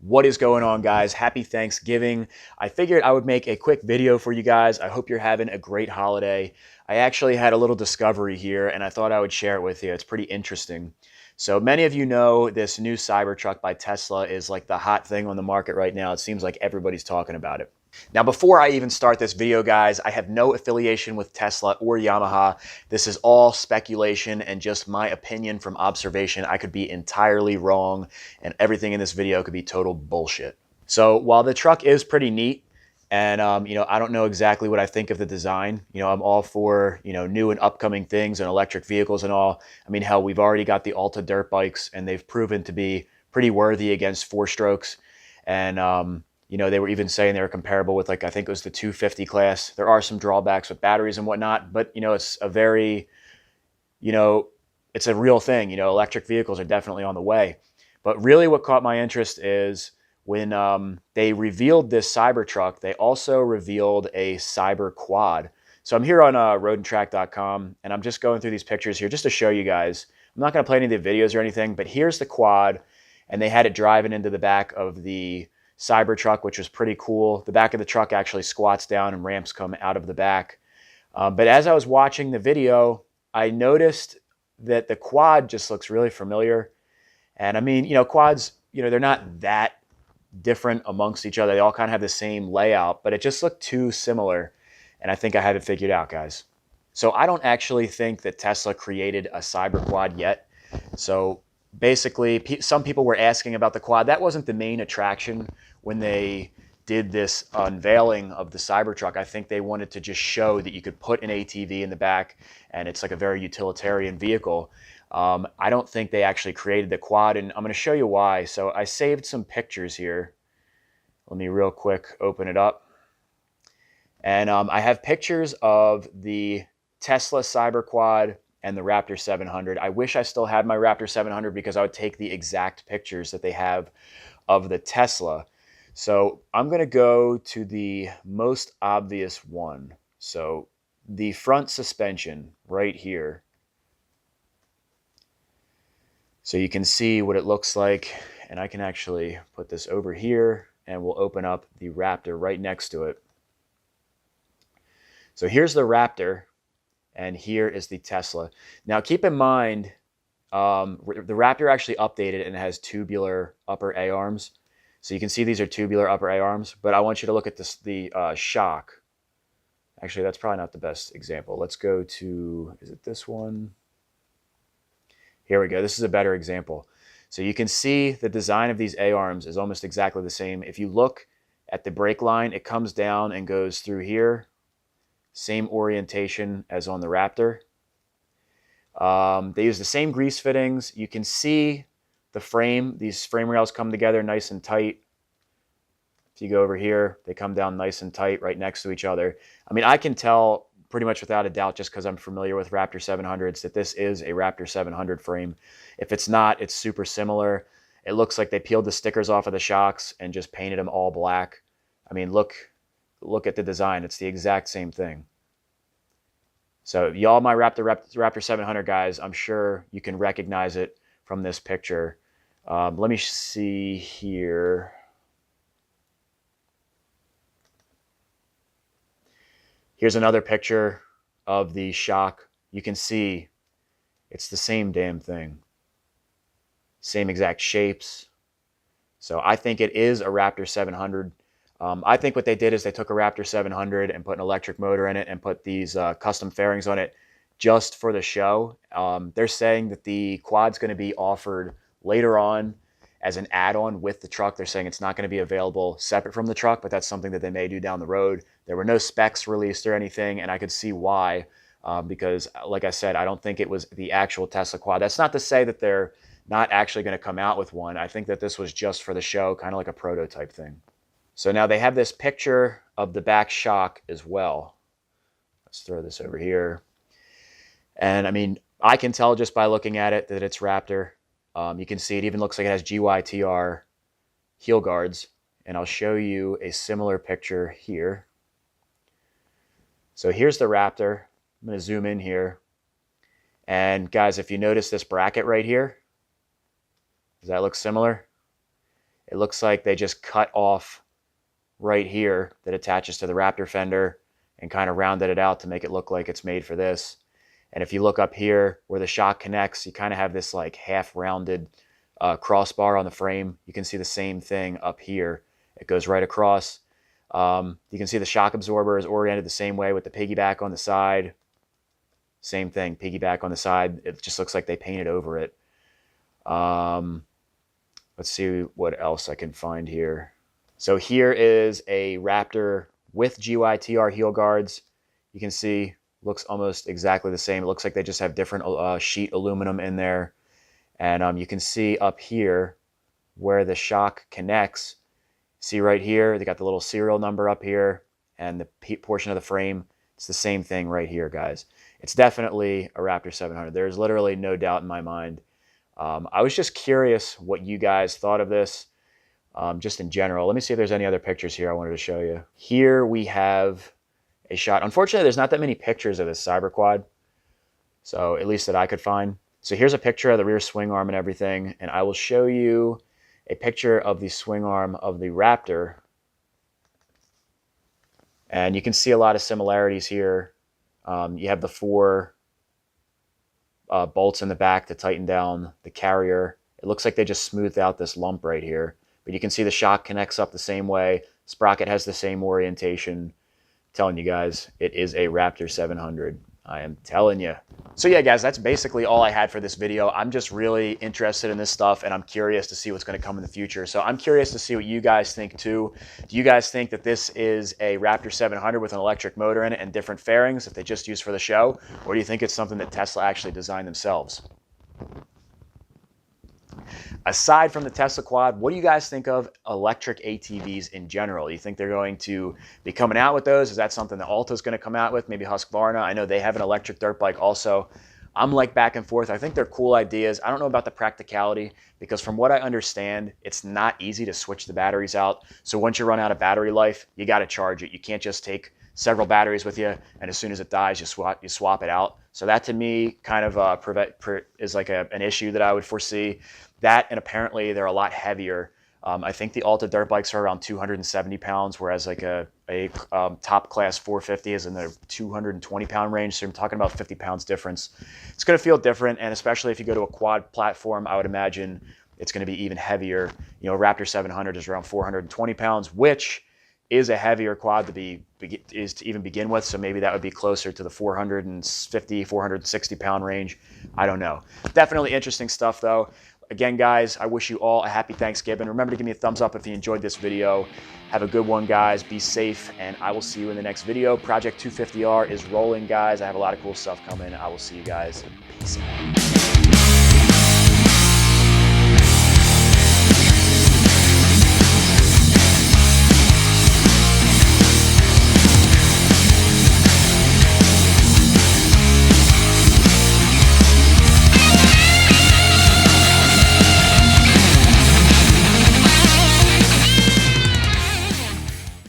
What is going on, guys? Happy Thanksgiving. I figured I would make a quick video for you guys. I hope you're having a great holiday. I actually had a little discovery here and I thought I would share it with you. It's pretty interesting. So many of you know this new Cybertruck by Tesla is like the hot thing on the market right now. It seems like everybody's talking about it. Now, before I even start this video, guys, I have no affiliation with Tesla or Yamaha. This is all speculation and just my opinion from observation. I could be entirely wrong, and everything in this video could be total bullshit. So while the truck is pretty neat, and I don't know exactly what I think of the design. I'm all for new and upcoming things and electric vehicles and all. I mean, hell, we've already got the Alta dirt bikes, and they've proven to be pretty worthy against four strokes, and they were even saying they were comparable with, like, I think it was the 250 class. There are some drawbacks with batteries and whatnot, but, it's a very, it's a real thing. Electric vehicles are definitely on the way. But really what caught my interest is when they revealed this Cybertruck, they also revealed a Cyber Quad. So I'm here on roadandtrack.com, and I'm just going through these pictures here just to show you guys. I'm not going to play any of the videos or anything, but here's the quad, and they had it driving into the back of the Cybertruck, which was pretty cool. The back of the truck actually squats down and ramps come out of the back. But as I was watching the video, I noticed that the quad just looks really familiar. And I mean, quads, they're not that different amongst each other. They all kind of have the same layout, but it just looked too similar. And I think I have it figured out, guys. So I don't actually think that Tesla created a Cyber Quad yet. So basically, some people were asking about the quad. That wasn't the main attraction when they did this unveiling of the Cybertruck. I think they wanted to just show that you could put an ATV in the back, and it's like a very utilitarian vehicle. I don't think they actually created the quad, and I'm going to show you why. So I saved some pictures here. Let me real quick open it up. And I have pictures of the Tesla Cyber Quad and the Raptor 700. I wish I still had my Raptor 700 because I would take the exact pictures that they have of the Tesla. So I'm going to go to the most obvious one. So the front suspension right here. So you can see what it looks like, and I can actually put this over here and we'll open up the Raptor right next to it. So here's the Raptor, and here is the Tesla. Now keep in mind, the Raptor actually updated and it has tubular upper A-arms. So you can see these are tubular upper A-arms, but I want you to look at the shock. Actually, that's probably not the best example. Let's go to, is it this one? Here we go. This is a better example. So you can see the design of these A-arms is almost exactly the same. If you look at the brake line, it comes down and goes through here. Same orientation as on the Raptor. They use the same grease fittings. You can see the frame. These frame rails come together nice and tight. If you go over here, they come down nice and tight right next to each other. I mean, I can tell pretty much without a doubt, just because I'm familiar with Raptor 700s, that this is a Raptor 700 frame. If it's not, it's super similar. It looks like they peeled the stickers off of the shocks and just painted them all black. I mean, look at the design. It's the exact same thing. So y'all, my Raptor 700 guys, I'm sure you can recognize it from this picture. Let me see here. Here's another picture of the shock. You can see it's the same damn thing. Same exact shapes. So I think it is a Raptor 700. I think what they did is they took a Raptor 700 and put an electric motor in it and put these custom fairings on it just for the show. They're saying that the quad's going to be offered later on as an add-on with the truck. They're saying it's not going to be available separate from the truck, but that's something that they may do down the road. There were no specs released or anything, and I could see why, because like I said, I don't think it was the actual Tesla quad. That's not to say that they're not actually going to come out with one. I think that this was just for the show, kind of like a prototype thing. So now they have this picture of the back shock as well. Let's throw this over here. And I mean, I can tell just by looking at it that it's Raptor. You can see it even looks like it has GYTR heel guards. And I'll show you a similar picture here. So here's the Raptor. I'm going to zoom in here. And guys, if you notice this bracket right here, does that look similar? It looks like they just cut off right here that attaches to the Raptor fender and kind of rounded it out to make it look like it's made for this. And if you look up here where the shock connects, you kind of have this like half rounded crossbar on the frame. You can see the same thing up here. It goes right across. You can see the shock absorber is oriented the same way with the piggyback on the side. Same thing, piggyback on the side. It just looks like they painted over it. Let's see what else I can find here. So here is a Raptor with GYTR heel guards. You can see, looks almost exactly the same. It looks like they just have different sheet aluminum in there. And you can see up here where the shock connects. See right here, they got the little serial number up here and the portion of the frame. It's the same thing right here, guys. It's definitely a Raptor 700. There's literally no doubt in my mind. I was just curious what you guys thought of this, just in general. Let me see if there's any other pictures here I wanted to show you. Here we have a shot. Unfortunately, there's not that many pictures of this Cyber Quad, so at least that I could find. So here's a picture of the rear swing arm and everything, and I will show you a picture of the swing arm of the Raptor. And you can see a lot of similarities here. You have the 4 bolts in the back to tighten down the carrier. It looks like they just smoothed out this lump right here. But you can see the shock connects up the same way. Sprocket has the same orientation. I'm telling you guys, it is a Raptor 700. I am telling you. So yeah, guys, that's basically all I had for this video. I'm just really interested in this stuff, and I'm curious to see what's going to come in the future. So I'm curious to see what you guys think too. Do you guys think that this is a Raptor 700 with an electric motor in it and different fairings that they just used for the show? Or do you think it's something that Tesla actually designed themselves? Aside from the Tesla Quad, what do you guys think of electric ATVs in general? Do you think they're going to be coming out with those? Is that something that Alta's going to come out with? Maybe Husqvarna? I know they have an electric dirt bike also. I'm like back and forth. I think they're cool ideas. I don't know about the practicality because from what I understand, it's not easy to switch the batteries out. So once you run out of battery life, you got to charge it. You can't just take several batteries with you, and as soon as it dies, you swap it out. So that to me kind of is like an issue that I would foresee. That, and apparently they're a lot heavier. I think the Alta dirt bikes are around 270 pounds, whereas like a top class 450 is in the 220 pound range. So I'm talking about 50 pounds difference. It's going to feel different, and especially if you go to a quad platform, I would imagine it's going to be even heavier. You know, Raptor 700 is around 420 pounds, which is a heavier quad to even begin with. So maybe that would be closer to the 450, 460 pound range. I don't know. Definitely interesting stuff though. Again, guys, I wish you all a happy Thanksgiving. Remember to give me a thumbs up if you enjoyed this video. Have a good one, guys. Be safe, and I will see you in the next video. Project 250R is rolling, guys. I have a lot of cool stuff coming. I will see you guys. Peace out.